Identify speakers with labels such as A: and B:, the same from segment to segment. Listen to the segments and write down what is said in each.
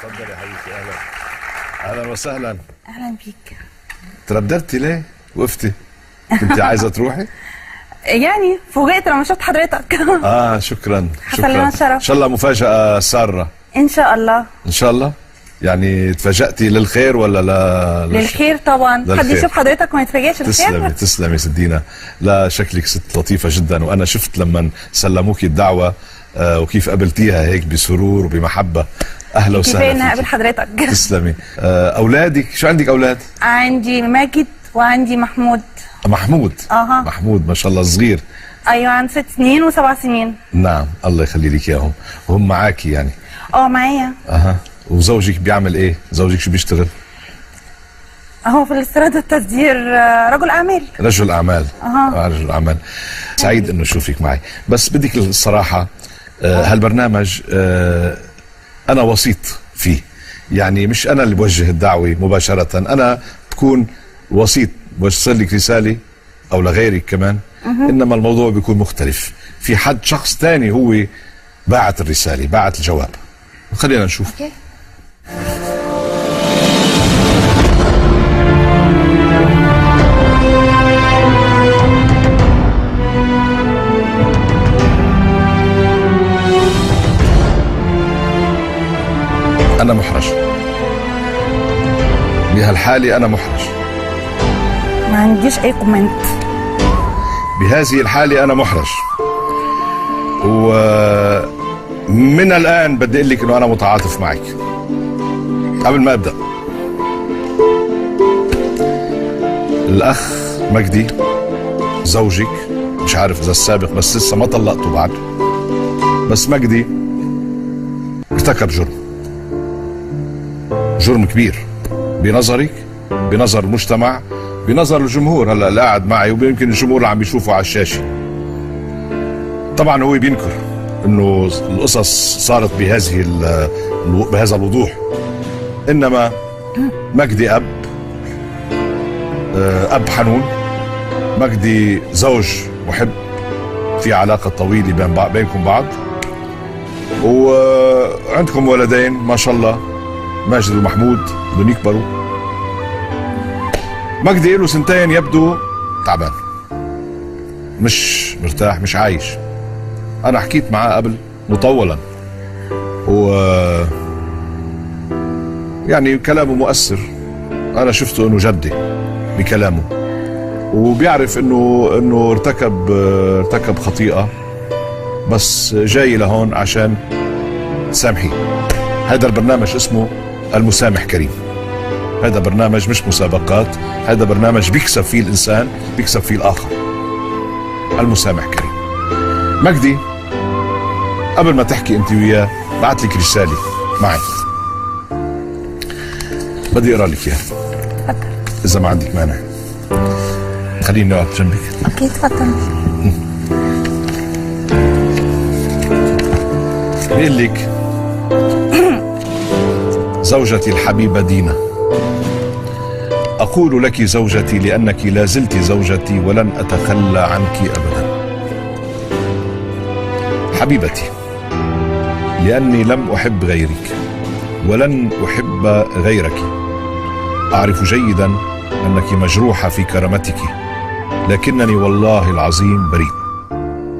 A: تفضلي يا حبيبتي. اهلا وسهلا.
B: اهلا بيك.
A: ترددتي ليه؟ وقفتي؟ كنت عايزه تروحي؟
B: يعني فوجئت لما شفت حضرتك.
A: شكرا.
B: حصل لنا الشرف.
A: ان شاء الله مفاجأة سارة.
B: ان شاء الله.
A: ان شاء الله. يعني تفاجأتي للخير ولا
B: للخير طبعا.
A: للخير.
B: حد يشوف حضرتك وما يتفاجئش بالخير.
A: تسلمي سيدينا. لا شكلك ست لطيفة جدا، وانا شفت لما سلموكي الدعوة وكيف قبلتيها هيك بسرور وبمحبة. اهلا وسهلا.
B: كيف انا قبل حضرتك.
A: تسلمي. اولادك شو عندك اولاد؟
B: عندي ماجد وعندي محمود.
A: محمود. محمود ما شاء الله صغير.
B: ايوه عنده 6 سنين و7 سنين.
A: نعم الله يخلي لك اياهم. وهم معاكي يعني؟
B: معايا.
A: وزوجك بيعمل ايه؟ زوجك شو بيشتغل؟
B: هو في الاستيراد والتصدير رجل اعمال.
A: رجل اعمال. رجل اعمال. سعيد انه اشوفك معي، بس بدك الصراحه هالبرنامج انا وسيط فيه، يعني مش انا اللي بوجه الدعوه مباشره، انا بكون وسيط بوصل لك رساله او لغيرك كمان. انما الموضوع بيكون مختلف، في حد شخص تاني هو باعت الرساله، باعت الجواب. خلينا نشوف.
B: أوكي.
A: أنا محرج بهالحالة، أنا محرج.
B: ما عنديش أي كومنت.
A: بهذه الحالة أنا محرج، ومن الآن بدي أقول لك إنه أنا متعاطف معك. قبل ما أبدأ، الأخ مجدي زوجك، مش عارف إذا السابق بس لسه ما طلقته بعد، بس مجدي ارتكب جرم كبير بنظرك، بنظر المجتمع، بنظر الجمهور هلا اللي قاعد معي، ويمكن الجمهور اللي عم بيشوفوا على الشاشه. طبعا هو بينكر انه القصص صارت بهذا الوضوح، انما مجدي اب حنون، مجدي زوج محب، في علاقه طويله بينكم بعض، وعندكم ولدين ما شاء الله، ماجد ومحمود بدهم يكبروا. مجدي له 2 سنين يبدو تعبان، مش مرتاح، مش عايش. انا حكيت معاه قبل مطولا، يعني كلامه مؤثر، انا شفته انه جدي بكلامه، وبيعرف انه ارتكب خطيئة، بس جاي لهون عشان تسامحيه. هذا البرنامج اسمه المسامح كريم. هذا برنامج مش مسابقات، هذا برنامج بيكسب فيه الإنسان، بيكسب فيه الآخر. المسامح كريم. مجدي قبل ما تحكي أنت وياه بعت لك رسالة معي، بدي أقرأ لك إياها إذا ما عندك مانع. خليني أقعد جنبك.
B: أوكي تفضل.
A: بيقول لك: زوجتي الحبيبة دينا، أقول لك زوجتي لأنك لا زلت زوجتي ولن أتخلى عنك أبدا. حبيبتي، لأني لم أحب غيرك ولن أحب غيرك. أعرف جيدا أنك مجروحة في كرامتك، لكنني والله العظيم بريء،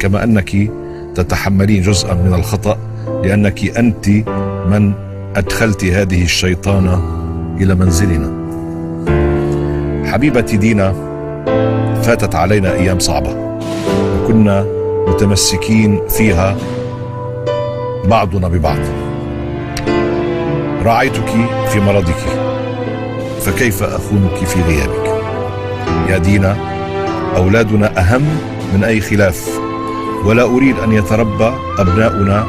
A: كما أنك تتحملين جزءا من الخطأ، لأنك أنت من أدخلت هذه الشيطانة إلى منزلنا. حبيبتي دينا، فاتت علينا أيام صعبة وكنا متمسكين فيها بعضنا ببعض. راعيتك في مرضك، فكيف أخونك في غيابك؟ يا دينا، أولادنا أهم من أي خلاف، ولا أريد أن يتربى أبناؤنا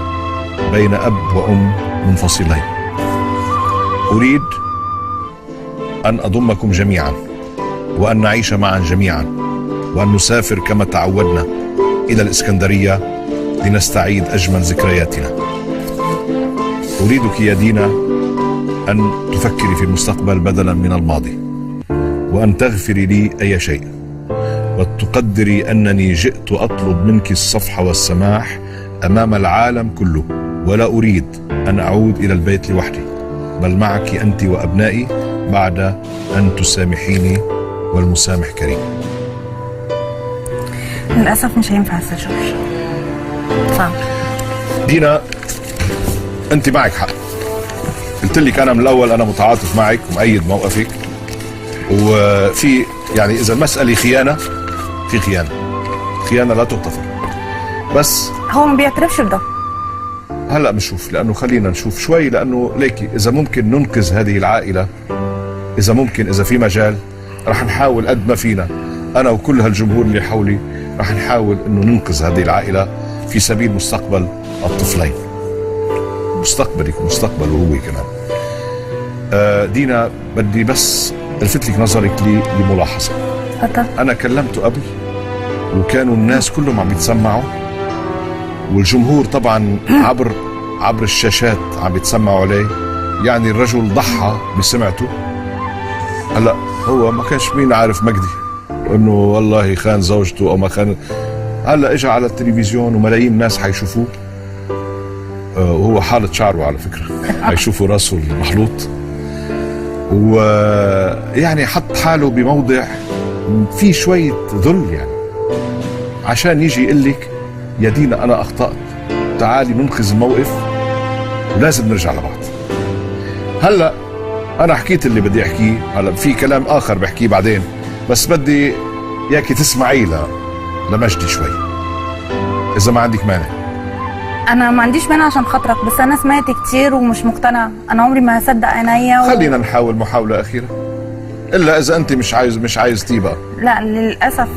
A: بين أب وأم منفصلين. أريد أن أضمكم جميعا، وأن نعيش معا جميعا، وأن نسافر كما تعودنا إلى الإسكندرية لنستعيد أجمل ذكرياتنا. أريدك يا دينا أن تفكري في المستقبل بدلا من الماضي، وأن تغفري لي أي شيء، وتقدري أنني جئت أطلب منك الصفح والسماح أمام العالم كله ولا أريد أن أعود إلى البيت لوحدي، بل معك أنت وأبنائي بعد أن تسامحيني، والمسامح كريم.
B: للأسف مش هينفع يا جورج، صعب.
A: دينا أنت معك حق، قلت لك أنا من الأول أنا متعاطف معك ومؤيد موقفك، وفي يعني إذا المسألة خيانة، في خيانة لا تغتفر، بس
B: هو ما بيعترفش بده.
A: هلا بنشوف، لأنه خلينا نشوف شوي، لأنه ليكي إذا ممكن ننقذ هذه العائلة، إذا ممكن، إذا في مجال، رح نحاول قد ما فينا أنا وكل هالجمهور اللي حولي، رح نحاول إنه ننقذ هذه العائلة في سبيل مستقبل الطفلين، مستقبلك ومستقبله هو كمان. دينا بدي بس الفت لك نظرك لملاحظة. أنا كلمته قبل وكانوا الناس كلهم عم يتسمعوا، والجمهور طبعا عبر الشاشات عم يتسمعوا عليه، يعني الرجل ضحى بسمعته. هلا هو ما كانش مين عارف مجدي انه والله خان زوجته او ما خان، هلا اجى على التلفزيون وملايين الناس حيشوفوه، وهو حالة شعره على فكرة حيشوفوا راسه المحلوط، ويعني حط حاله بموضع في شوية ذل، يعني عشان يجي يقول لك يا دينا أنا أخطأت، تعالي ننقذ الموقف ولازم نرجع لبعض. هلا أنا حكيت اللي بدي أحكيه، هلا في كلام آخر بحكيه بعدين، بس بدي إياكي تسمعي لمجدي شوي إذا ما عندك مانع.
B: أنا ما عنديش مانع عشان خاطرك، بس أنا سمعت كتير ومش مقتنعة، أنا عمري ما هصدق عينيا
A: خلينا نحاول محاولة أخيرة، إلا إذا أنت مش عايز تيبقى.
B: لا للأسف،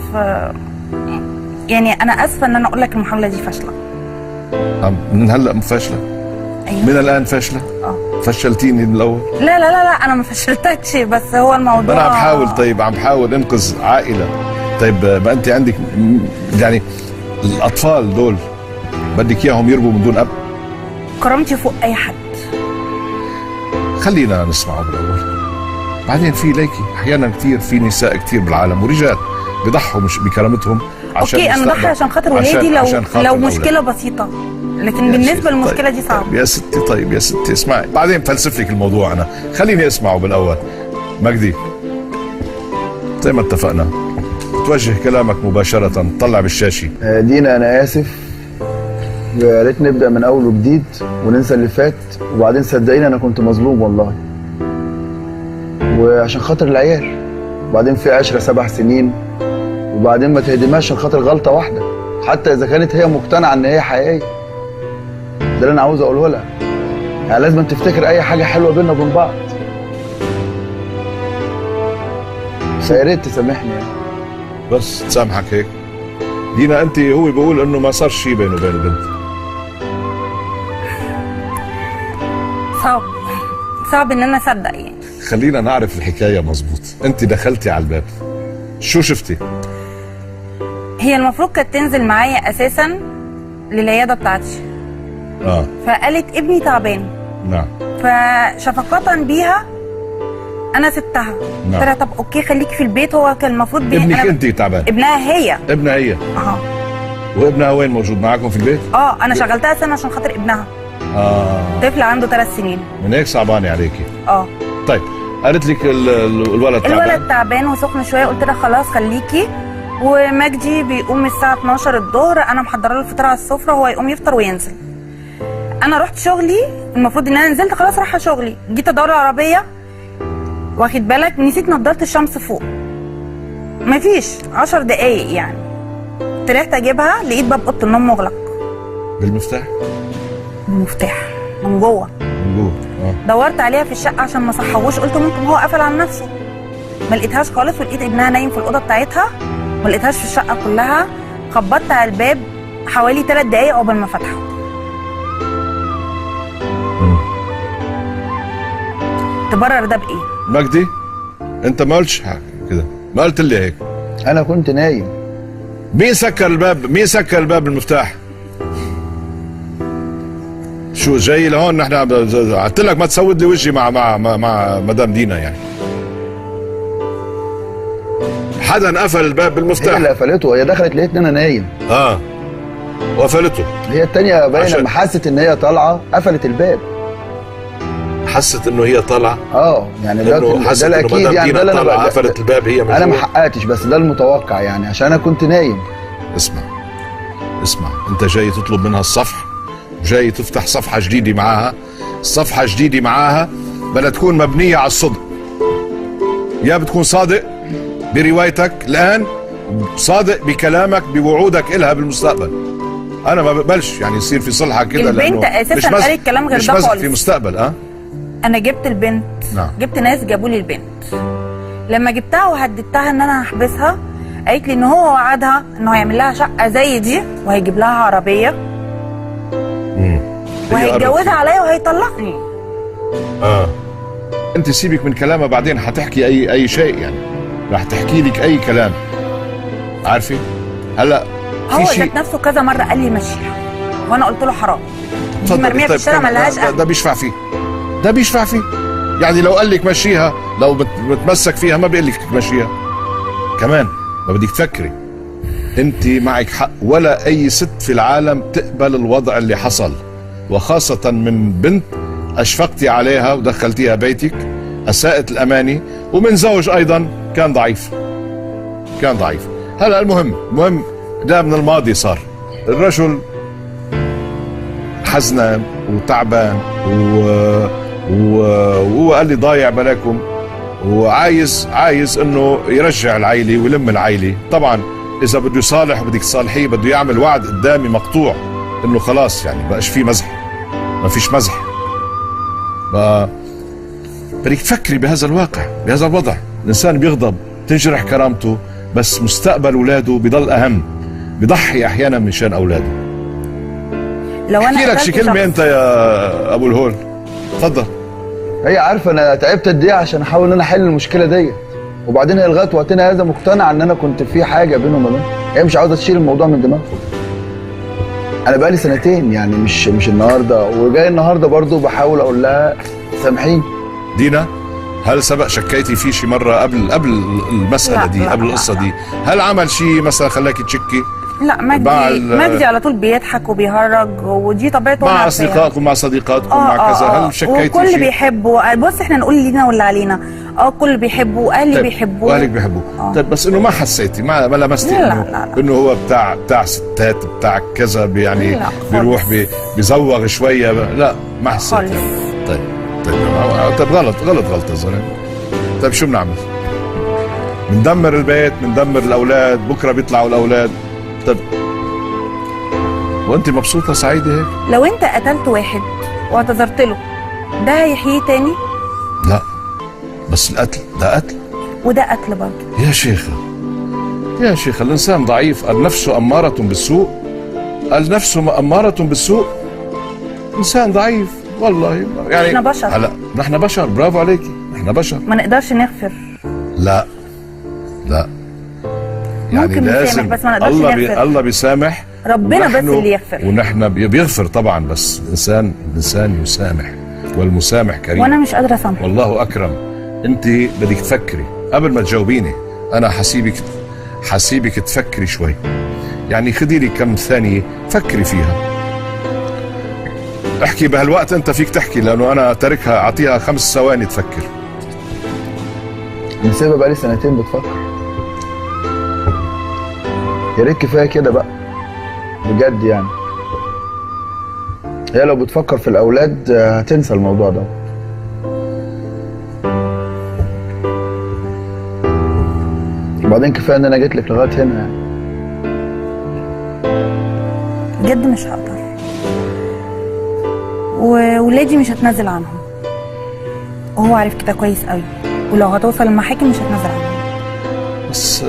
B: يعني أنا آسفة إن أنا أقول لك المحاولة دي فاشلة.
A: من هلا فاشلة؟
B: أيوة.
A: من الآن فاشلة؟ فشلتيني من الأول؟
B: لا أنا ما فشلتكش، بس هو الموضوع
A: أنا عم بحاول. طيب عم بحاول أنقذ عائلة. طيب ما أنت عندك يعني الأطفال دول بدك إياهم يربوا من دون أب؟
B: كرامتي فوق أي حد.
A: خلينا نسمعه بالأول، بعدين في ليكي أحيانا كثير في نساء كثير بالعالم ورجال بيضحوا مش بكرامتهم عشان
B: أوكي، أنا ضحي عشان خاطر ولادي لو مشكلة بسيطة، لكن بالنسبة للمشكلة دي صعبة.
A: طيب يا ستي، طيب يا ستي اسمعي، بعدين فلسف لك الموضوع، أنا خليني أسمعه بالأول. مجدي زي ما اتفقنا توجه كلامك مباشرة، طلع بالشاشة.
C: دينا أنا آسف، يا ريت نبدأ من أول وجديد وننسى اللي فات، وبعدين صدقيني أنا كنت مظلوم والله، وعشان خاطر العيال، وبعدين في 10 7 سنين، وبعدين ما تهدمهاش عشان خاطر غلطة واحدة، حتى إذا كانت هي مقتنعة إن هي حقيقية. ده اللي أنا عاوز أقوله لها، يعني لازم تفتكر أي حاجة حلوة بينا وبين بعض. يا ريت تسامحني يعني.
A: بس تسامحك هيك؟ دينا أنت هو بيقول إنه ما صار شيء بينه وبين البنت.
B: صعب إن أنا أصدق يعني.
A: خلينا نعرف الحكاية مزبوط. أنت دخلتي على الباب، شو شفتي؟
B: هي المفروض كانت تنزل معايا أساساً للعيادة بتاعتي. فقالت ابني تعبان.
A: نعم.
B: فشفقة بيها أنا سبتها.
A: نعم.
B: قلت لها طب أوكي خليكي في البيت، هو كان المفروض
A: ابنك أنت تعبان؟
B: ابنها هي.
A: ابنها هي؟ وابنها وين موجود معاكم في البيت؟
B: أنا شغلتها سنة عشان خاطر ابنها. طفل عنده 3 سنين.
A: من هيك صعبانة عليكي؟ طيب قالت لك الولد تعبان؟
B: الولد تعبان وسخن شوية، قلت لها خلاص خليكي، ومجدي بيقوم الساعة 12 الظهر، أنا محضرة له الفطار على السفرة، هو يقوم يفطر وينزل. أنا رحت شغلي، المفروض إن أنا نزلت خلاص رايحة شغلي، جيت أدور العربية، واخد بالك نسيت نضارة الشمس فوق، مفيش 10 دقايق يعني، طلعت أجيبها لقيت باب أوضة النوم مغلق.
A: بالمفتاح؟
B: بالمفتاح من جوه.
A: من جوه.
B: دورت عليها في الشقة عشان ما صحوش، قلت ممكن هو قفل على نفسه، ما لقيتهاش خالص، ولقيت ابنها نايم في الأوضة بتاعتها، ما لقيتهاش في الشقة كلها. خبطت على الباب حوالي 3 دقايق قبل ما فتحه. تبرر ده بإيه؟
A: مجدي أنت ما قلتش حاجة كده، ما قلت لي هيك.
C: أنا كنت نايم.
A: مين سكر الباب؟ مين سكر الباب بالمفتاح؟ شو جاي لهون؟ نحن قلت لك ما تسود لي وجهي مع مدام دينا يعني. حدا قفل الباب بالمفتاح؟
C: هي اللي قفلته، هي دخلت لقيتني انا نايم.
A: وقفلته.
C: هي التانية باين
A: عشان-
C: لما حست ان هي طالعه قفلت الباب.
A: حست انه هي طالعه،
C: يعني ده
A: انه حست انه
C: الاكيد
A: مدام
C: يعني، ده
A: دينا
C: اللي
A: طالعه
C: انا
A: قفلت الباب هي من
C: انا ما
A: جوا.
C: حققتش، بس ده المتوقع يعني عشان انا كنت نايم.
A: اسمع، انت جاي تطلب منها الصفح، جاي تفتح صفحه جديده معاها. الصفحه الجديده معاها بدها تكون مبنيه على الصدق. يا بتكون صادق بروايتك الان، صادق بكلامك بوعودك إلها بالمستقبل. انا ما بقبلش يعني يصير في صلحه كده،
B: البنت أساساً قالت كلام غير
A: مش
B: ده
A: مزح
B: خالص.
A: في مستقبل.
B: انا جبت البنت،
A: نعم.
B: جبت ناس جابوا لي البنت. لما جبتها وهددتها ان انا هحبسها، قالت لي ان هو وعدها انه هيعمل لها شقه زي دي وهيجيب لها عربيه وهيتجوزها عليا وهيطلقني.
A: انت سيبك من كلامها، بعدين حتحكي اي شيء يعني، راح تحكي لك اي كلام، عارفه. هلا
B: هو
A: في شيء
B: ذات نفسه كذا مره قال لي مشيها، وانا قلت له حرام، دي
A: اتفضل.
B: مرميه في الشارع ما لهاش
A: ده
B: اهل.
A: بيشفع فيه. يعني لو قال لك مشيها، لو بتمسك فيها ما بيقول لك تمشيها كمان. ما بدك تفكري، انت معك حق، ولا اي ست في العالم تقبل الوضع اللي حصل، وخاصة من بنت اشفقتي عليها ودخلتيها بيتك، اساءت الاماني، ومن زوج ايضا كان ضعيف. هلا المهم ده من الماضي صار. الرجل حزنان وتعبان وهو قال لي ضايع بلاكم، وعايز انه يرجع العيلة ويلم العيلة. طبعا اذا بده يصالح وبدك تصالحيه، بده يعمل وعد قدامي مقطوع انه خلاص يعني بقاش في مزح، ما فيش مزح. بدك تفكري بهذا الواقع، بهذا الوضع. الانسان بيغضب، تنجرح كرامته، بس مستقبل اولاده بضل اهم، بضحي احيانا من شان اولاده.
B: لو انا
A: احكي لك شي
B: قتلت
A: كلمه
B: شخص-
A: انت يا ابو الهول، تفضل.
C: هي عارفه انا تعبت قد ايه عشان احاول ان انا احل المشكله ديت، وبعدين هي لغايه وقتنا هذا مقتنعه ان انا كنت في حاجه بينهم وبين، هي مش عاوزه تشيل الموضوع من دماغها. انا بقالي سنتين يعني مش النهارده، وجاي النهارده برضو بحاول اقول لها سامحيني.
A: دينا، هل سبق شكيتي فيه شي مره قبل المساله
B: لا،
A: دي،
B: لا،
A: قبل
B: لا،
A: القصه
B: لا.
A: دي؟ هل عمل شي مثلا خلاكي تشكي
B: لا،
A: مع
B: مجدي على طول بيضحك وبيهرج، ودي طبيعته.
A: مع اصدقائكم، مع صديقاتكم، مع كذا؟ هل شكيتي
B: وكل
A: شي؟
B: بيحبه. بص احنا نقول لينا ولا علينا، الكل بيحبه، واهلي
A: طيب،
B: بيحبوه.
A: واهلك بيحبوه. طيب بس انه ما حسيتي، ما لمستي
B: لا،
A: انه
B: لا، لا.
A: انه هو بتاع ستات، بتاع كذا يعني
B: لا، خالص.
A: بيروح بيزوغ شويه؟ لا ما حسيت
B: خالص.
A: يعني. طيب غلطه زلمه. طيب شو بنعمل؟ بندمر البيت، بندمر الاولاد، بكره بيطلعوا الاولاد. طيب وانت مبسوطه سعيده هيك؟
B: لو انت قتلت واحد واعتذرت له، ده هيحييه تاني؟
A: لا، بس القتل ده قتل
B: وده قتل برضه.
A: يا شيخة. الإنسان ضعيف، النفس أمارة بالسوء، إنسان ضعيف والله يعني.
B: إحنا بشر.
A: هلا نحن بشر، برافو عليكي، نحن بشر.
B: ما نقدرش نغفر.
A: لا يعني
B: ممكن
A: لازم
B: نسامح، بس ما نقدرش نغفر.
A: الله بيسامح،
B: ربنا بس
A: ونحن-
B: اللي يغفر.
A: ونحن بيغفر طبعا، بس الإنسان يسامح، والمسامح كريم.
B: وانا مش قادره اسامحه.
A: والله أكرم. أنت بدك تفكري قبل ما تجاوبيني. أنا حسيبك تفكري شوي، يعني خدي لي كم ثانية فكري فيها. احكي بهالوقت أنت فيك تحكي، لأنه أنا تركها، أعطيها 5 ثواني تفكر.
C: مسيبها بقالي سنتين بتفكر. يا ريت كفايه كده بقى بجد يعني. هي لو بتفكر في الاولاد هتنسى الموضوع ده. وبعدين كفايه ان انا جيت لك لغايه هنا يعني.
B: بجد مش هقدر، وولادي مش هتنازل عنهم، وهو عارف كده كويس قوي، ولو هتوصل المحاكم مش هتنازل عنهم.
A: بس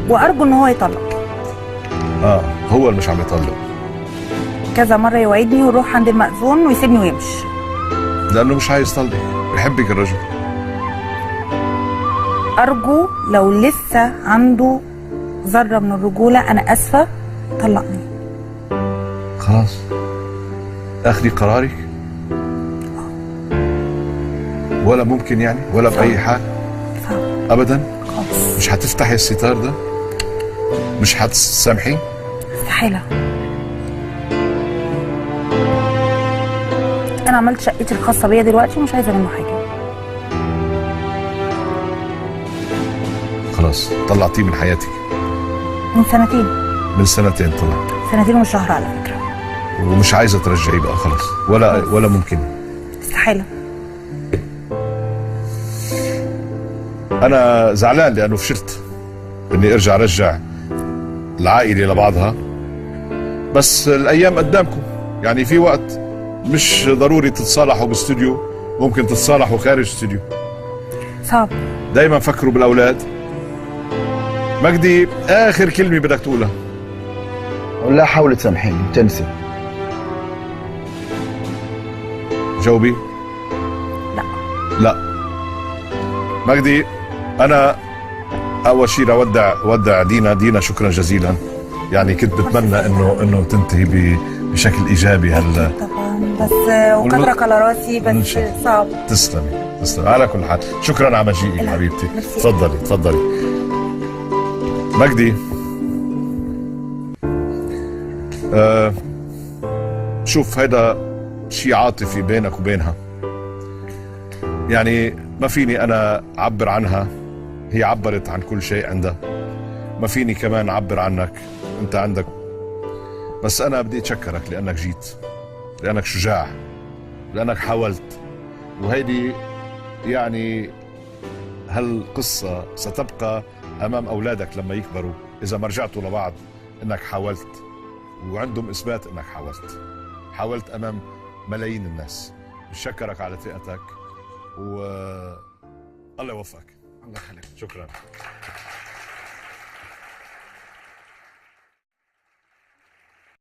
B: وارجو ان هو يطلق.
A: هو اللي مش عم يطلق،
B: كذا مره يوعدني ويروح عند المأذون ويسيبني ويمشي.
A: لأنه مش عايز يطلق، بحبك الرجل.
B: ارجو لو لسه عنده ذره من الرجوله، انا اسفه، طلقني.
A: خلاص اخذي قرارك، ولا ممكن يعني، ولا بأي حال أبدا؟
B: خالص.
A: مش هتفتحي الستار ده؟ مش هتسامحي؟
B: استحاله. انا عملت شقتي الخاصه بيا دلوقتي ومش عايزه منه حاجه.
A: خلاص طلعتيه من حياتك؟
B: من سنتين.
A: من سنتين طلع؟
B: سنتين ومش شهر على فكره.
A: ومش عايزه ترجعيه بقى خلاص؟ ولا ممكن؟
B: استحاله.
A: انا زعلان لانه فشلت اني ارجع العائله لبعضها، بس الايام قدامكم، يعني في وقت، مش ضروري تتصالحوا باستوديو، ممكن تتصالحوا خارج استوديو.
B: صعب.
A: دايما فكروا بالاولاد. مجدي اخر كلمه بدك تقولها؟
C: اقول لها حاولي تسامحيني وتنسي.
A: جاوبي.
B: لا.
A: لا. مجدي، انا اول شيء ودع دينا شكرا جزيلا، يعني كنت بتمنى انه تنتهي بشكل ايجابي هلا
B: طبعا، بس وكترك على راسي، بس صعب.
A: تسلمي على كل حال. شكرا على مجيئك حبيبتي. تفضلي. مجدي، شوف هيدا شيء عاطفي بينك وبينها، يعني ما فيني انا اعبر عنها، هي عبرت عن كل شيء عندها، ما فيني كمان اعبر عنك، انت عندك. بس انا بدي اتشكرك لانك جيت، لانك شجاع، لانك حاولت، وهيدي يعني هالقصة ستبقى امام اولادك لما يكبروا اذا ما رجعتوا لبعض، انك حاولت وعندهم اثبات انك حاولت امام ملايين الناس. بشكرك على ثقتك، و الله يوفقك.
D: الله يخليك.
A: شكرا.